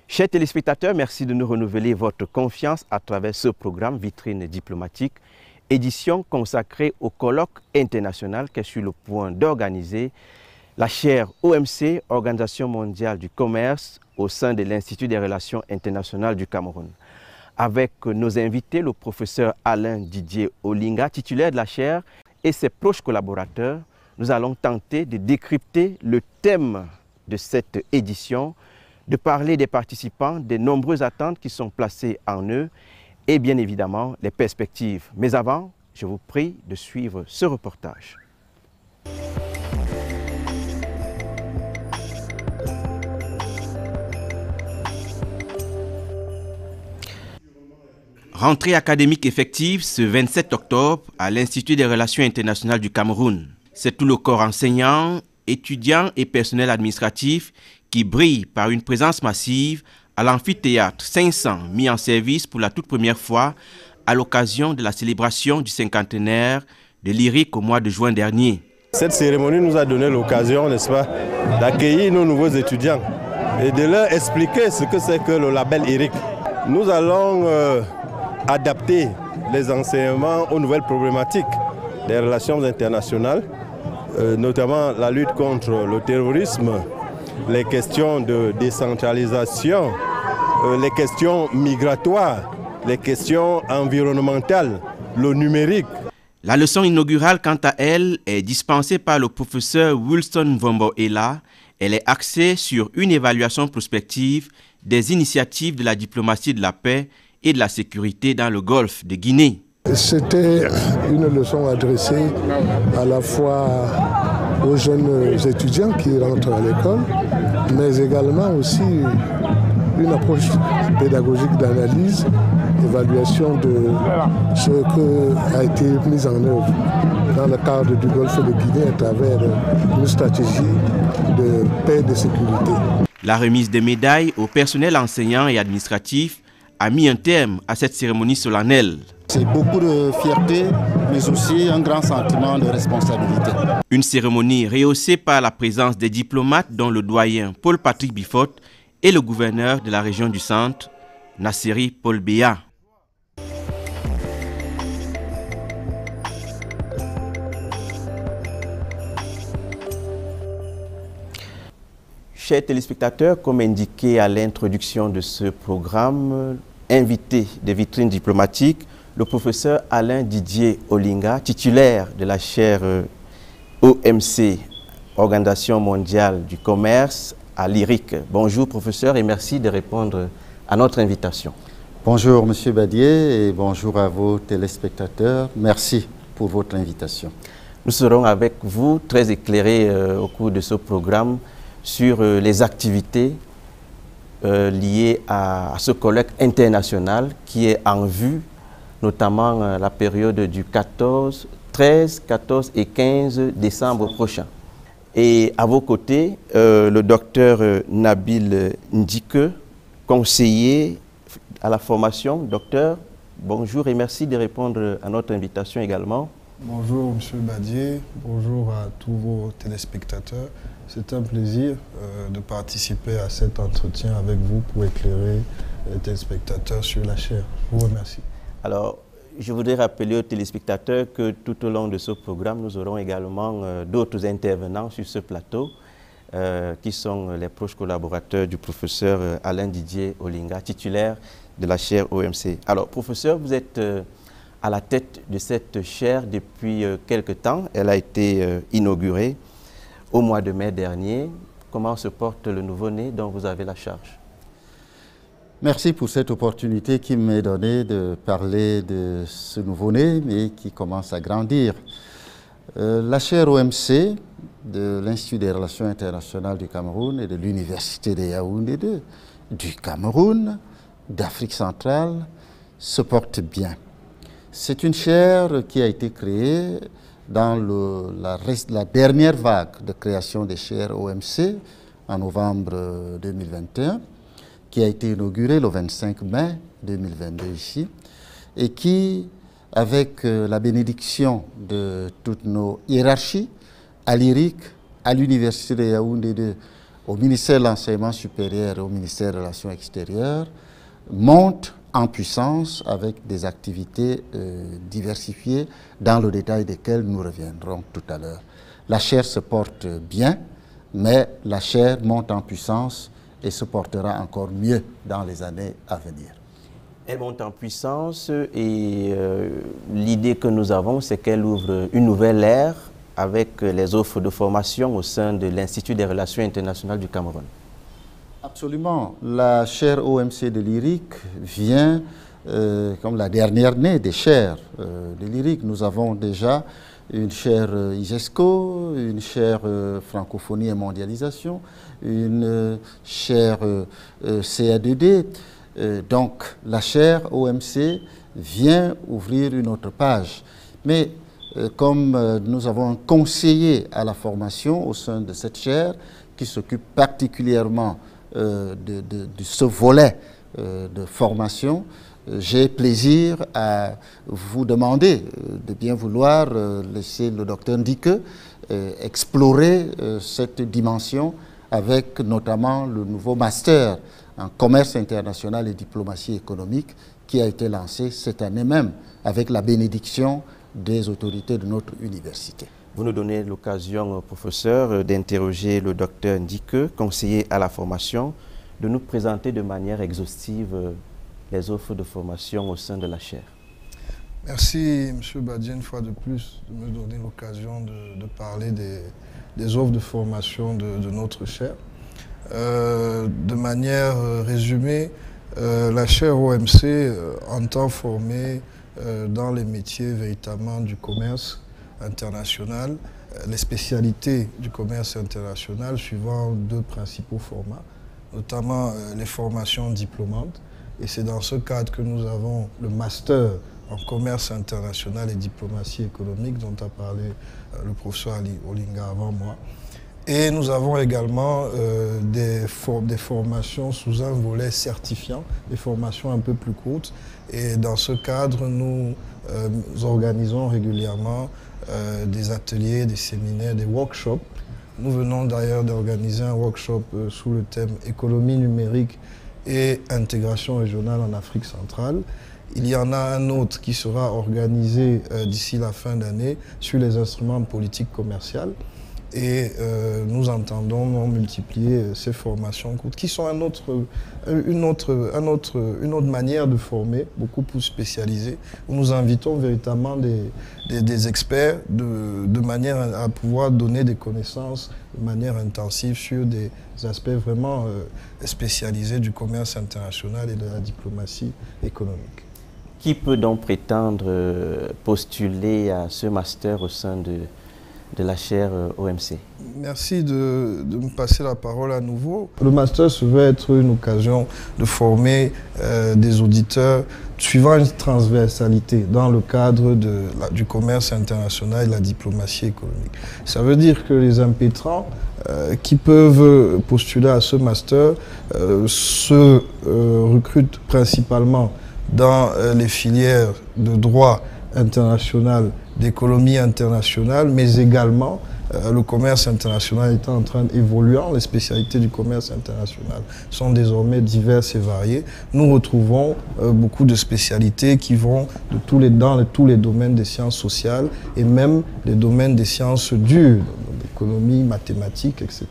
Chers téléspectateurs, merci de nous renouveler votre confiance à travers ce programme Vitrine diplomatique, édition consacrée au colloque international qu'est sur le point d'organiser la chaire OMC, Organisation mondiale du commerce, au sein de l'Institut des relations internationales du Cameroun. Avec nos invités, le professeur Alain Didier Olinga, titulaire de la chaire, et ses proches collaborateurs, nous allons tenter de décrypter le thème de cette édition, de parler des participants, des nombreuses attentes qui sont placées en eux et bien évidemment les perspectives. Mais avant, je vous prie de suivre ce reportage. Rentrée académique effective ce 27 octobre à l'Institut des relations internationales du Cameroun. C'est tout le corps enseignant, étudiants et personnel administratif qui brille par une présence massive à l'amphithéâtre 500 mis en service pour la toute première fois à l'occasion de la célébration du cinquantenaire de l'IRIC au mois de juin dernier. Cette cérémonie nous a donné l'occasion, n'est-ce pas, d'accueillir nos nouveaux étudiants et de leur expliquer ce que c'est que le label IRIC. Nous allons adapter les enseignements aux nouvelles problématiques des relations internationales, notamment la lutte contre le terrorisme, les questions de décentralisation, les questions migratoires, les questions environnementales, le numérique. La leçon inaugurale, quant à elle, est dispensée par le professeur Wilson Vombo-Ela. Elle est axée sur une évaluation prospective des initiatives de la diplomatie de la paix et de la sécurité dans le golfe de Guinée. C'était une leçon adressée à la fois aux jeunes étudiants qui rentrent à l'école, mais également aussi une approche pédagogique d'analyse, d'évaluation de ce qui a été mis en œuvre dans le cadre du Golfe de Guinée à travers une stratégie de paix et de sécurité. La remise des médailles au personnel enseignant et administratif a mis un terme à cette cérémonie solennelle. C'est beaucoup de fierté, mais aussi un grand sentiment de responsabilité. Une cérémonie rehaussée par la présence des diplomates dont le doyen Paul-Patrick Bifot et le gouverneur de la région du Centre, Nasseri Paul Béa. Chers téléspectateurs, comme indiqué à l'introduction de ce programme, invité des vitrines diplomatiques, le professeur Alain Didier Olinga, titulaire de la chaire OMC, Organisation mondiale du commerce, à l'IRIC. Bonjour professeur et merci de répondre à notre invitation. Bonjour Monsieur Badier et bonjour à vos téléspectateurs. Merci pour votre invitation. Nous serons avec vous très éclairés au cours de ce programme sur les activités liées à ce colloque international qui est en vue, notamment la période du 13, 14 et 15 décembre prochain. Et à vos côtés, le docteur Nabil Ndike, conseiller à la formation. Docteur, bonjour et merci de répondre à notre invitation également. Bonjour Monsieur Badier, bonjour à tous vos téléspectateurs. C'est un plaisir de participer à cet entretien avec vous pour éclairer les téléspectateurs sur la chaire. Je vous remercie. Alors, je voudrais rappeler aux téléspectateurs que tout au long de ce programme, nous aurons également d'autres intervenants sur ce plateau qui sont les proches collaborateurs du professeur Alain Didier Olinga, titulaire de la chaire OMC. Alors, professeur, vous êtes à la tête de cette chaire depuis quelque temps. Elle a été inaugurée au mois de mai dernier. Comment se porte le nouveau-né dont vous avez la charge? Merci pour cette opportunité qui m'est donnée de parler de ce nouveau-né, mais qui commence à grandir. La chaire OMC de l'Institut des relations internationales du Cameroun et de l'Université de Yaoundé du Cameroun, d'Afrique centrale, se porte bien. C'est une chaire qui a été créée dans la dernière vague de création des chaires OMC en novembre 2021, qui a été inaugurée le 25 mai 2022 ici, et qui, avec la bénédiction de toutes nos hiérarchies, à l'IRIC, à l'Université de Yaoundé 2, au ministère de l'Enseignement supérieur et au ministère des Relations extérieures monte en puissance avec des activités diversifiées dans le détail desquelles nous reviendrons tout à l'heure. La chaire se porte bien, mais la chaire monte en puissance et se portera encore mieux dans les années à venir. Elle monte en puissance et l'idée que nous avons, c'est qu'elle ouvre une nouvelle ère avec les offres de formation au sein de l'Institut des Relations internationales du Cameroun. Absolument. La chaire OMC de l'IRIC vient comme la dernière née des chaires de l'IRIC. Nous avons déjà une chaire IGESCO, une chaire francophonie et mondialisation, une chaire CA2D. Donc la chaire OMC vient ouvrir une autre page. Mais comme nous avons un conseiller à la formation au sein de cette chaire qui s'occupe particulièrement de ce volet de formation, j'ai plaisir à vous demander de bien vouloir laisser le docteur Ndike explorer cette dimension avec notamment le nouveau master en commerce international et diplomatie économique qui a été lancé cette année même avec la bénédiction des autorités de notre université. Vous nous donnez l'occasion, professeur, d'interroger le docteur Ndike, conseiller à la formation, de nous présenter de manière exhaustive les offres de formation au sein de la chaire. Merci, M. Badié, une fois de plus, de me donner l'occasion de parler des offres de formation de notre chaire. De manière résumée, la chaire OMC entend former dans les métiers véritablement du commerce international, les spécialités du commerce international suivant deux principaux formats, notamment les formations diplômantes. Et c'est dans ce cadre que nous avons le master en commerce international et diplomatie économique dont a parlé le professeur Ali Olinga avant moi. Et nous avons également des formations sous un volet certifiant, des formations un peu plus courtes. Et dans ce cadre, nous organisons régulièrement des ateliers, des séminaires, des workshops. Nous venons d'ailleurs d'organiser un workshop sous le thème « Économie numérique et intégration régionale en Afrique centrale ». Il y en a un autre qui sera organisé d'ici la fin d'année sur les instruments de politique commerciale. Et nous entendons multiplier ces formations courtes qui sont une autre manière de former, beaucoup plus spécialisée, où nous invitons véritablement des experts de manière à pouvoir donner des connaissances de manière intensive sur des aspects vraiment spécialisés du commerce international et de la diplomatie économique. Qui peut donc prétendre postuler à ce master au sein de la chaire OMC? Merci de me passer la parole à nouveau. Le master se veut être une occasion de former des auditeurs suivant une transversalité dans le cadre du commerce international et de la diplomatie économique. Ça veut dire que les impétrants qui peuvent postuler à ce master se recrutent principalement dans les filières de droit international, d'économie internationale, mais également le commerce international étant en train d'évoluer. Les spécialités du commerce international sont désormais diverses et variées. Nous retrouvons beaucoup de spécialités qui vont dans tous les domaines des sciences sociales et même les domaines des sciences dures, l'économie, mathématiques, etc.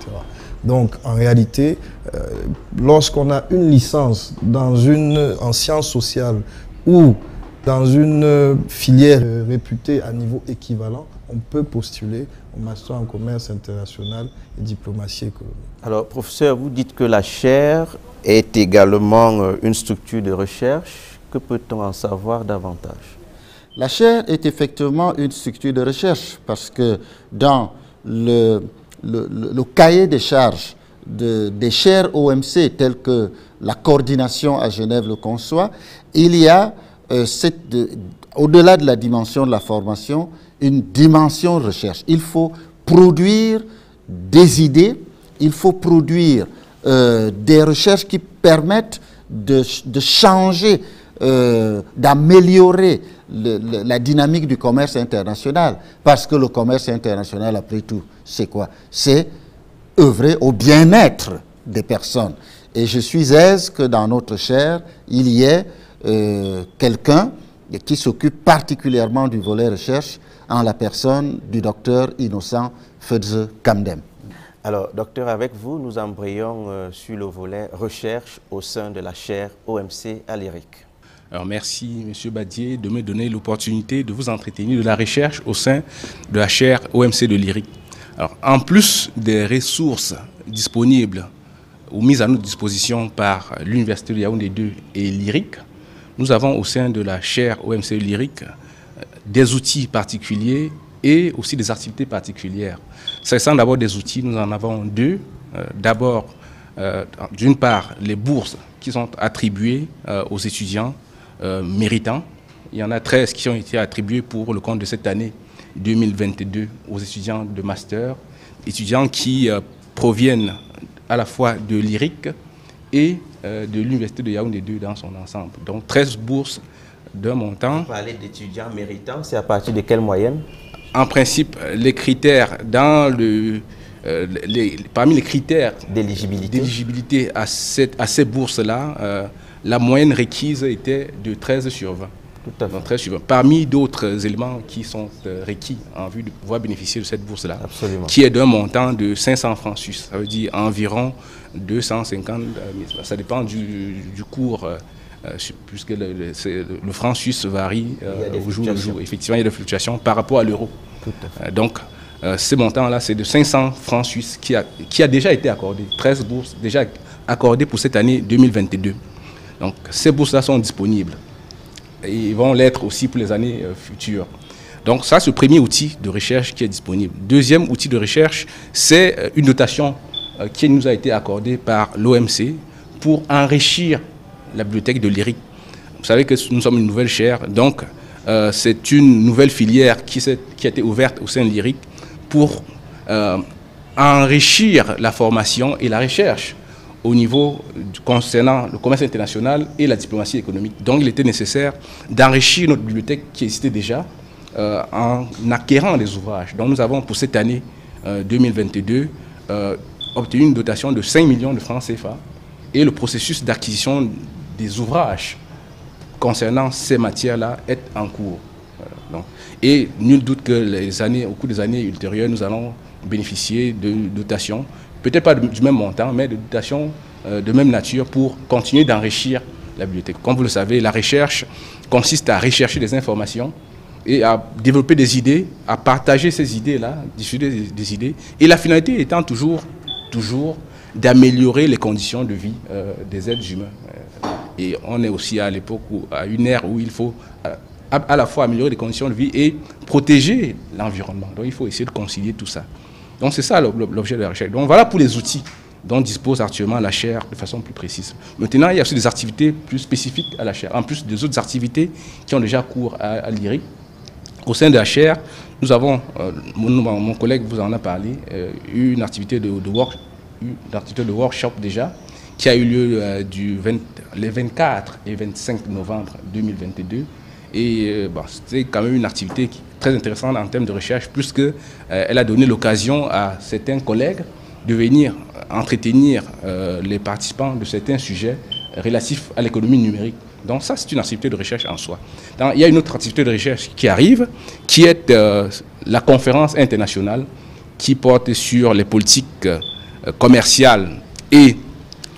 Donc, en réalité, lorsqu'on a une licence en sciences sociales ou dans une filière réputée à niveau équivalent, on peut postuler au master en commerce international et diplomatie économique. Alors, professeur, vous dites que la chaire est également une structure de recherche. Que peut-on en savoir davantage? La chaire est effectivement une structure de recherche parce que dans le cahier des charges des chaires OMC telles que la coordination à Genève le conçoit, il y a au-delà de la dimension de la formation, une dimension recherche. Il faut produire des idées, il faut produire des recherches qui permettent de changer, d'améliorer la dynamique du commerce international. Parce que le commerce international, après tout, c'est quoi? C'est œuvrer au bien-être des personnes. Et je suis aise que dans notre chaire, il y ait quelqu'un qui s'occupe particulièrement du volet recherche en la personne du docteur Innocent Fedze Kamdem. Alors, docteur, avec vous, nous embrayons sur le volet recherche au sein de la chaire OMC à l'IRIC. Alors, merci, M. Badier, de me donner l'opportunité de vous entretenir de la recherche au sein de la chaire OMC de l'IRIC. Alors, en plus des ressources disponibles ou mises à notre disposition par l'Université de Yaoundé 2 et l'IRIC, nous avons au sein de la chaire OMC de l'IRIC des outils particuliers et aussi des activités particulières. S'agissant d'abord des outils, nous en avons deux. D'abord, d'une part, les bourses qui sont attribuées aux étudiants méritants. Il y en a 13 qui ont été attribuées pour le compte de cette année 2022 aux étudiants de master, étudiants qui proviennent à la fois de l'IRIC et de l'Université de Yaoundé 2 dans son ensemble. Donc 13 bourses d'un montant. Vous parlez d'étudiants méritants, c'est à partir de quelle moyenne? En principe, les critères parmi les critères d'éligibilité à ces bourses-là, la moyenne requise était de 13 sur 20. Tout à fait. Donc, 13 sur 20. Parmi d'autres éléments qui sont requis en vue de pouvoir bénéficier de cette bourse-là, qui est d'un montant de 500 francs suisses, ça veut dire environ 250 000. Ça dépend du cours, puisque le franc suisse varie au jour le jour. Effectivement, il y a des fluctuations par rapport à l'euro. Donc, ce montant-là, c'est de 500 francs suisses qui a déjà été accordé. 13 bourses déjà accordées pour cette année 2022. Donc, ces bourses-là sont disponibles. Et ils vont l'être aussi pour les années futures. Donc, ça, c'est le premier outil de recherche qui est disponible. Deuxième outil de recherche, c'est une dotation qui nous a été accordée par l'OMC pour enrichir la bibliothèque de l'IRIC. Vous savez que nous sommes une nouvelle chaire, donc c'est une nouvelle filière qui a été ouverte au sein de l'IRIC pour enrichir la formation et la recherche au niveau concernant le commerce international et la diplomatie économique. Donc il était nécessaire d'enrichir notre bibliothèque qui existait déjà en acquérant des ouvrages. Donc nous avons pour cette année 2022 obtenu une dotation de 5 millions de francs CFA et le processus d'acquisition des ouvrages concernant ces matières-là est en cours. Et nul doute que au cours des années ultérieures, nous allons bénéficier de dotations, peut-être pas du même montant, mais de dotations de même nature pour continuer d'enrichir la bibliothèque. Comme vous le savez, la recherche consiste à rechercher des informations et à développer des idées, à partager ces idées-là, diffuser des idées, et la finalité étant toujours d'améliorer les conditions de vie des êtres humains. Et on est aussi à l'époque, à une ère où il faut à la fois améliorer les conditions de vie et protéger l'environnement. Donc il faut essayer de concilier tout ça. Donc c'est ça l'objet de la recherche. Donc voilà pour les outils dont dispose actuellement la chaire de façon plus précise. Maintenant, il y a aussi des activités plus spécifiques à la chaire, en plus des autres activités qui ont déjà cours à l'IRIC. Au sein de la chaire, nous avons, mon collègue vous en a parlé, une activité de workshop déjà, qui a eu lieu les 24 et 25 novembre 2022. Et c'est quand même une activité très intéressante en termes de recherche, puisqu'elle a donné l'occasion à certains collègues de venir entretenir les participants de certains sujets relatifs à l'économie numérique. Donc ça, c'est une activité de recherche en soi. Donc, il y a une autre activité de recherche qui arrive, qui est la conférence internationale qui porte sur les politiques commerciales et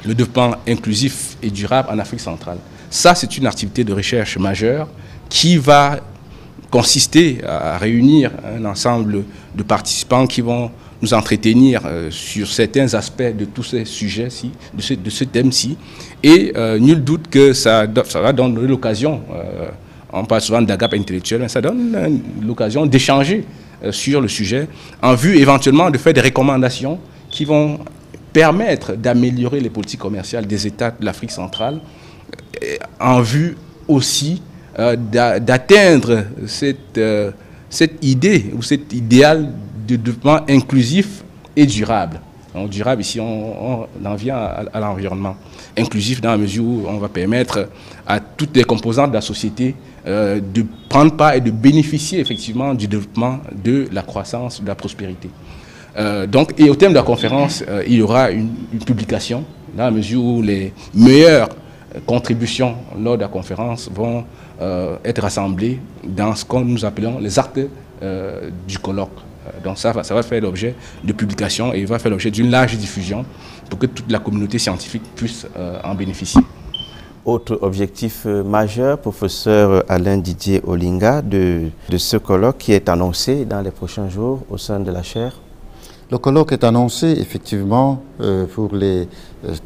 le développement inclusif et durable en Afrique centrale. Ça, c'est une activité de recherche majeure qui va consister à réunir un ensemble de participants qui vont nous entretenir sur certains aspects de tous ces sujets-ci, de ce thème-ci. Et nul doute que ça va donner l'occasion, on parle souvent d'agape intellectuelle, mais ça donne l'occasion d'échanger sur le sujet en vue éventuellement de faire des recommandations qui vont permettre d'améliorer les politiques commerciales des États de l'Afrique centrale en vue aussi d'atteindre cette idée ou cet idéal de développement inclusif et durable. Donc, durable, ici, on en vient à l'environnement. Inclusif dans la mesure où on va permettre à toutes les composantes de la société de prendre part et de bénéficier effectivement du développement, de la croissance, de la prospérité. Et au thème de la conférence, il y aura une publication, dans la mesure où les meilleures contributions lors de la conférence vont être rassemblées dans ce que nous appelons les actes du colloque. Donc ça va faire l'objet de publication et va faire l'objet d'une large diffusion pour que toute la communauté scientifique puisse en bénéficier. Autre objectif majeur, professeur Alain Didier Olinga, de ce colloque qui est annoncé dans les prochains jours au sein de la chaire? Le colloque est annoncé effectivement pour les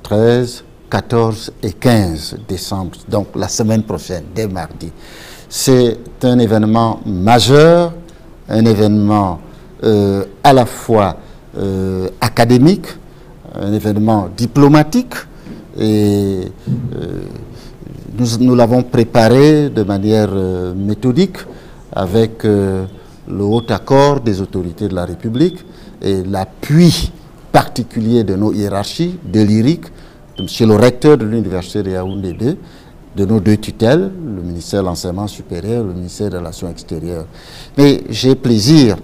13, 14 et 15 décembre, donc la semaine prochaine, dès mardi. C'est un événement majeur, un événement à la fois académique, un événement diplomatique, et nous l'avons préparé de manière méthodique avec le haut accord des autorités de la République et l'appui particulier de nos hiérarchies, de l'IRIC, de M. le recteur de l'Université de Yaoundé 2, de nos deux tutelles, le ministère de l'Enseignement supérieur, le ministère des Relations extérieures. Mais j'ai plaisir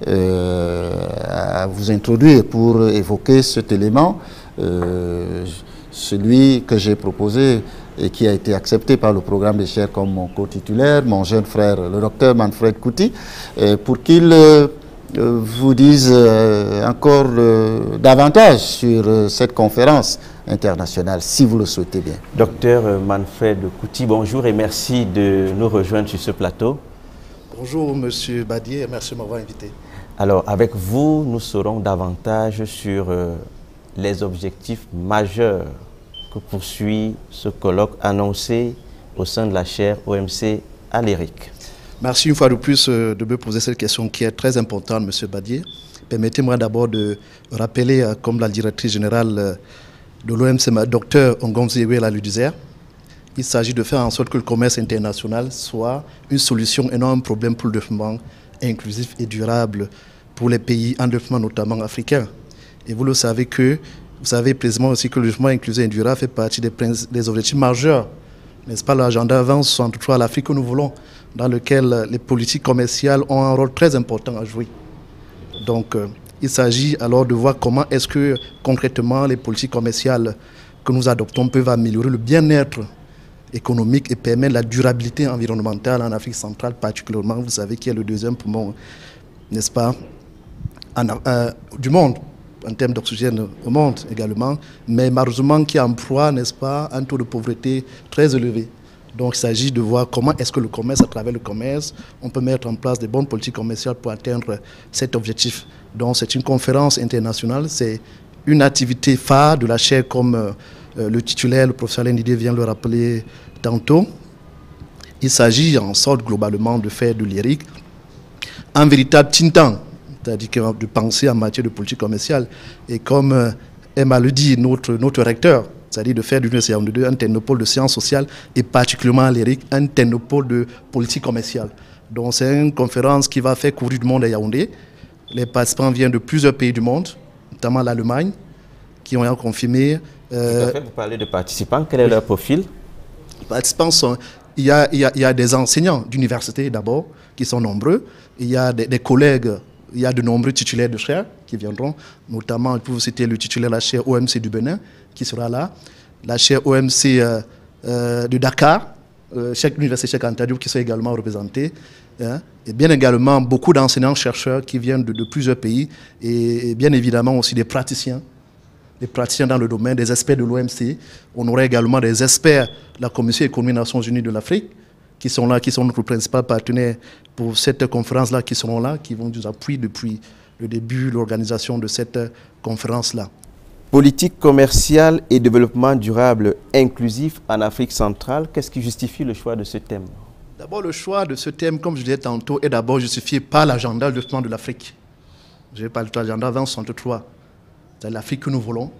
à vous introduire pour évoquer cet élément, celui que j'ai proposé et qui a été accepté par le programme des chaires comme mon co-titulaire, mon jeune frère, le docteur Manfred Kouti, pour qu'il vous dise encore davantage sur cette conférence internationale, si vous le souhaitez bien. Docteur Manfred Kouti, bonjour et merci de nous rejoindre sur ce plateau. Bonjour Monsieur Badier, merci de m'avoir invité. Alors, avec vous, nous saurons davantage sur les objectifs majeurs que poursuit ce colloque annoncé au sein de la chaire OMC à l'IRIC. Merci une fois de plus de me poser cette question qui est très importante, Monsieur Badier. Permettez-moi d'abord de rappeler, comme la directrice générale de l'OMC, Dr Ngomzi Iweala le disait, il s'agit de faire en sorte que le commerce international soit une solution et non un problème pour le développement inclusif et durable pour les pays en développement, notamment africains. Et vous le savez vous savez précisément aussi que le développement inclusif et durable fait partie des objectifs majeurs, n'est-ce pas, l'agenda 2063 à l'Afrique que nous voulons, dans lequel les politiques commerciales ont un rôle très important à jouer. Donc, il s'agit alors de voir comment est-ce que concrètement les politiques commerciales que nous adoptons peuvent améliorer le bien-être économique et permettre la durabilité environnementale en Afrique centrale particulièrement, vous savez, qui est le deuxième poumon, n'est-ce pas, du monde, en termes d'oxygène au monde également, mais malheureusement qui emploie, n'est-ce pas, un taux de pauvreté très élevé. Donc il s'agit de voir comment est-ce que le commerce, à travers le commerce, on peut mettre en place des bonnes politiques commerciales pour atteindre cet objectif. Donc c'est une conférence internationale, c'est une activité phare de la chaire comme le titulaire, le professeur Alain Didier vient le rappeler tantôt. Il s'agit en sorte globalement de faire de l'IRIC un véritable think tank, c'est-à-dire de penser en matière de politique commerciale. Et comme Emma le dit, notre recteur, c'est-à-dire de faire de l'Université Yaoundé 2 un technopôle de sciences sociales et particulièrement à l'IRIC un technopôle de politique commerciale. Donc c'est une conférence qui va faire courir du monde à Yaoundé. Les participants viennent de plusieurs pays du monde, notamment l'Allemagne, qui ont confirmé. Tout à fait, vous parlez de participants, quel est leur profil? Les participants sont... Il y a des enseignants d'université d'abord, qui sont nombreux. Il y a des collègues, il y a de nombreux titulaires de chaire qui viendront, notamment, pour vous citer le titulaire de la chaire OMC du Bénin, qui sera là, la chaire OMC de Dakar, chaque université, chaque Anta Diop qui sont également représentés, hein, et bien également beaucoup d'enseignants-chercheurs qui viennent de plusieurs pays, et bien évidemment aussi des praticiens dans le domaine, des experts de l'OMC. On aura également des experts de la Commission économique des Nations Unies de l'Afrique, qui sont là, qui sont notre principal partenaire pour cette conférence-là, qui seront là, qui vont nous appuyer depuis le début, l'organisation de cette conférence-là. Politique commerciale et développement durable inclusif en Afrique centrale, qu'est-ce qui justifie le choix de ce thème? D'abord, le choix de ce thème, comme je disais tantôt, est d'abord justifié par l'agenda de développement de l'Afrique. Je vais parler de l'agenda 2063. C'est l'Afrique que nous voulons,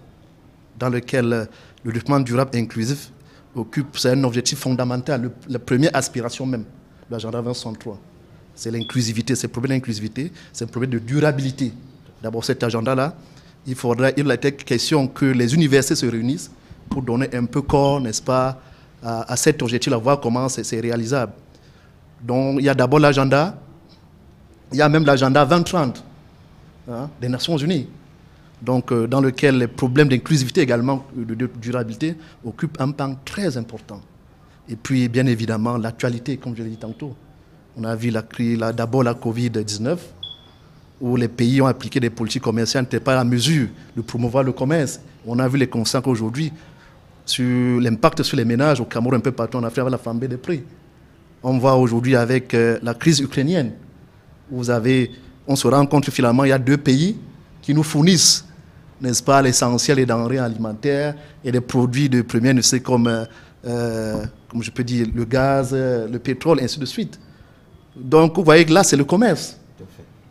dans lequel le développement durable inclusif occupe, c'est un objectif fondamental, la première aspiration même de l'agenda 2063. C'est l'inclusivité, c'est le problème d'inclusivité, c'est le problème de durabilité. D'abord, cet agenda-là, il a été question que les universités se réunissent pour donner un peu corps, n'est-ce pas, à cet objectif-là, voir comment c'est réalisable. Donc, il y a d'abord l'agenda, il y a même l'agenda 2030. des Nations Unies, donc dans lequel les problèmes d'inclusivité également, de durabilité, occupent un pan très important. Et puis, bien évidemment, l'actualité, comme je l'ai dit tantôt. On a vu d'abord la Covid-19, où les pays ont appliqué des politiques commerciales n'étaient pas à la mesure de promouvoir le commerce. On a vu les conséquences aujourd'hui sur l'impact sur les ménages au Cameroun, un peu partout en Afrique, avec la flambée des prix. On voit aujourd'hui avec la crise ukrainienne, où on se rend compte que finalement, il y a 2 pays qui nous fournissent, n'est-ce pas, l'essentiel des denrées alimentaires et des produits de première nécessité comme je peux dire, le gaz, le pétrole, et ainsi de suite. Donc, vous voyez que là, c'est le commerce.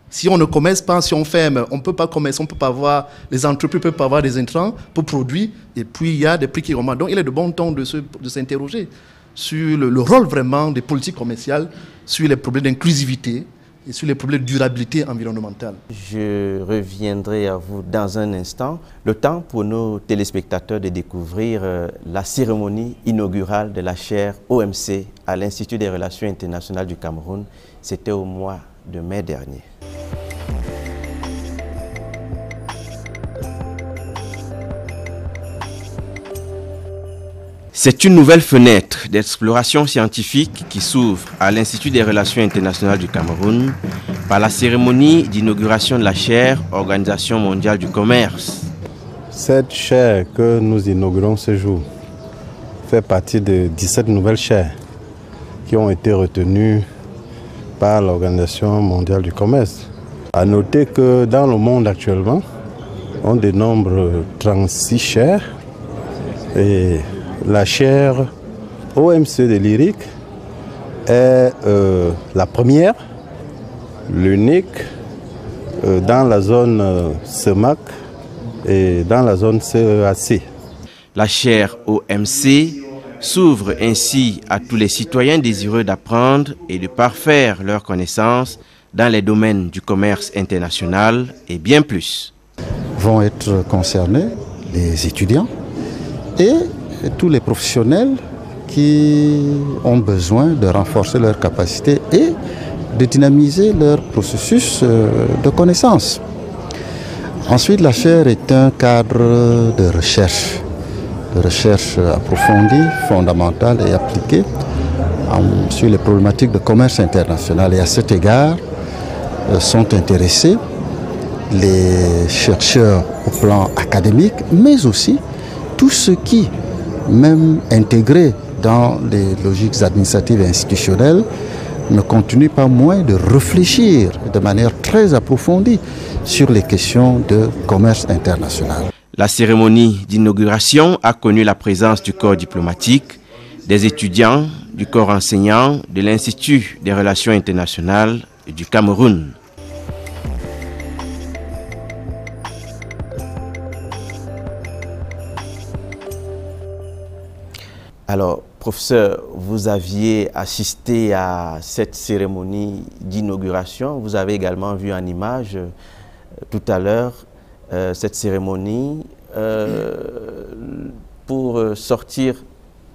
Si on ne commerce pas, si on ferme, on ne peut pas commercer, on ne peut pas avoir, les entreprises ne peuvent pas avoir des intrants pour produire, et puis il y a des prix qui augmentent. Donc, il est de bon ton de s'interroger sur le rôle vraiment des politiques commerciales, sur les problèmes d'inclusivité et sur les problèmes de durabilité environnementale. Je reviendrai à vous dans un instant. Le temps pour nos téléspectateurs de découvrir la cérémonie inaugurale de la chaire OMC à l'Institut des Relations internationales du Cameroun. C'était au mois de mai dernier. C'est une nouvelle fenêtre d'exploration scientifique qui s'ouvre à l'Institut des Relations internationales du Cameroun par la cérémonie d'inauguration de la chaire Organisation mondiale du commerce. Cette chaire que nous inaugurons ce jour fait partie de 17 nouvelles chaires qui ont été retenues par l'Organisation mondiale du commerce. À noter que dans le monde actuellement, on dénombre 36 chaires et la chaire OMC de l'IRIC est la première, l'unique dans la zone CEMAC et dans la zone CEAC. La chaire OMC s'ouvre ainsi à tous les citoyens désireux d'apprendre et de parfaire leurs connaissances dans les domaines du commerce international et bien plus. Vont être concernés les étudiants et tous les professionnels qui ont besoin de renforcer leurs capacités et de dynamiser leur processus de connaissance. Ensuite, la chaire est un cadre de recherche approfondie, fondamentale et appliquée sur les problématiques de commerce international. Et à cet égard, sont intéressés les chercheurs au plan académique, mais aussi tous ceux qui, même intégrés dans les logiques administratives et institutionnelles, ne continuent pas moins de réfléchir de manière très approfondie sur les questions de commerce international. La cérémonie d'inauguration a connu la présence du corps diplomatique, des étudiants, du corps enseignant, de l'Institut des Relations internationales du Cameroun. Alors, professeur, vous aviez assisté à cette cérémonie d'inauguration. Vous avez également vu en image tout à l'heure cette cérémonie. Pour sortir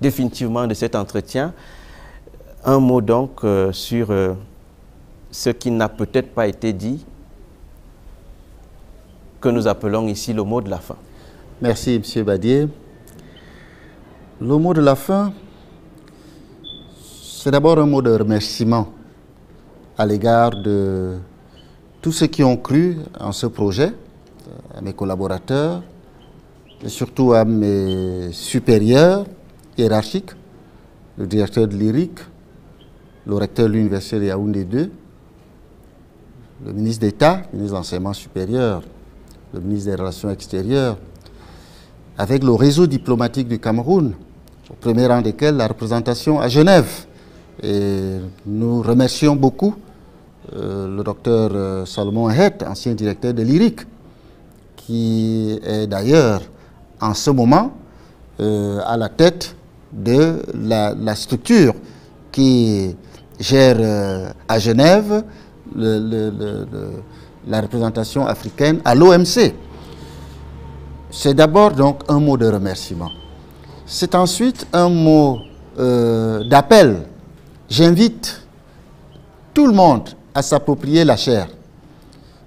définitivement de cet entretien, un mot donc sur ce qui n'a peut-être pas été dit, que nous appelons ici le mot de la fin. Merci, M. Badier. Le mot de la fin, c'est d'abord un mot de remerciement à l'égard de tous ceux qui ont cru en ce projet, à mes collaborateurs, et surtout à mes supérieurs hiérarchiques, le directeur de l'IRIC, le recteur de l'Université de Yaoundé 2, le ministre d'État, le ministre de l'Enseignement supérieur, le ministre des Relations extérieures, avec le réseau diplomatique du Cameroun, au premier rang desquels la représentation à Genève. Et nous remercions beaucoup le docteur Salomon Het, ancien directeur de l'IRIC, qui est d'ailleurs en ce moment à la tête de la structure qui gère à Genève la représentation africaine à l'OMC. C'est d'abord donc un mot de remerciement. C'est ensuite un mot d'appel. J'invite tout le monde à s'approprier la chaire.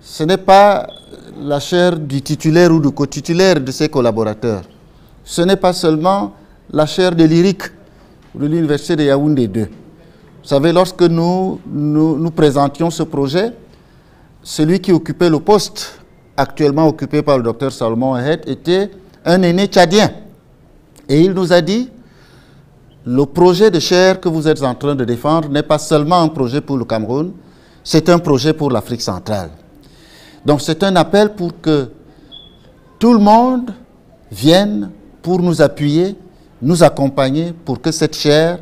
Ce n'est pas la chaire du titulaire ou du co-titulaire de ses collaborateurs. Ce n'est pas seulement la chaire de lyrique de l'Université de Yaoundé 2. Vous savez, lorsque nous présentions ce projet, celui qui occupait le poste actuellement occupé par le docteur Salomon Ahed était un aîné tchadien. Et il nous a dit, le projet de chaire que vous êtes en train de défendre n'est pas seulement un projet pour le Cameroun, c'est un projet pour l'Afrique centrale. Donc c'est un appel pour que tout le monde vienne pour nous appuyer, nous accompagner pour que cette chaire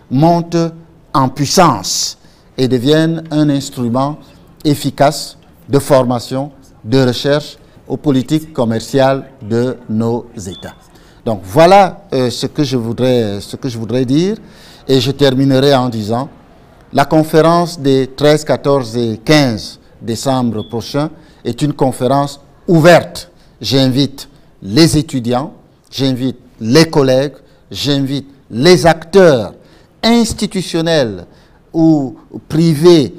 monte en puissance et devienne un instrument efficace de formation, de recherche aux politiques commerciales de nos États. Donc voilà ce que je voudrais dire, et je terminerai en disant la conférence des 13, 14 et 15 décembre prochains est une conférence ouverte. J'invite les étudiants, j'invite les collègues, j'invite les acteurs institutionnels ou privés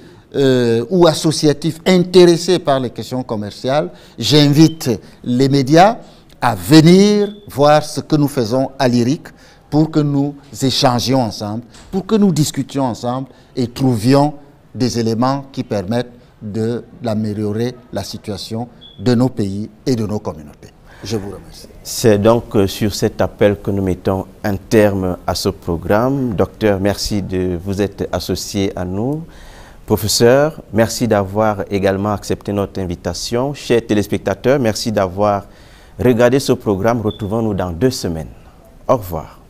ou associatifs intéressés par les questions commerciales. J'invite les médias à venir voir ce que nous faisons à l'IRIC pour que nous échangions ensemble, pour que nous discutions ensemble et trouvions des éléments qui permettent d'améliorer la situation de nos pays et de nos communautés. Je vous remercie. C'est donc sur cet appel que nous mettons un terme à ce programme. Docteur, merci de vous être associé à nous. Professeur, merci d'avoir également accepté notre invitation. Chers téléspectateurs, merci d'avoir regardé ce programme. Retrouvons-nous dans 2 semaines. Au revoir.